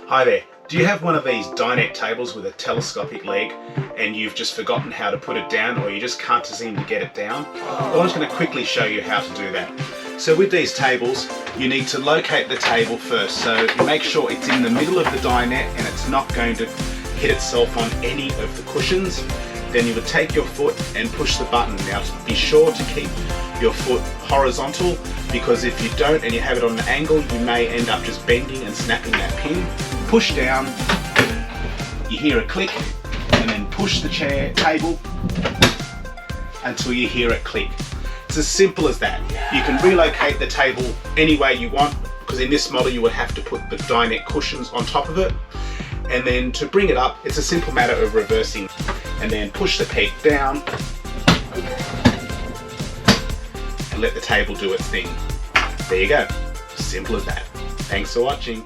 Hi there. Do you have one of these dinette tables with a telescopic leg and you've just forgotten how to put it down, or you just can't seem to get it down? Well, I'm just going to quickly show you how to do that. So with these tables, you need to locate the table first. So make sure it's in the middle of the dinette and it's not going to hit itself on any of the cushions. Then you would take your foot and push the button. Now be sure to keep your foot horizontal, because if you don't and you have it on an angle, you may end up just bending and snapping that pin. Push down, you hear a click, and then push the table until you hear it click. It's as simple as that. You can relocate the table any way you want, because in this model you would have to put the dinette cushions on top of it. And then to bring it up, it's a simple matter of reversing, and then push the peg down and let the table do its thing. There you go. Simple as that. Thanks for watching.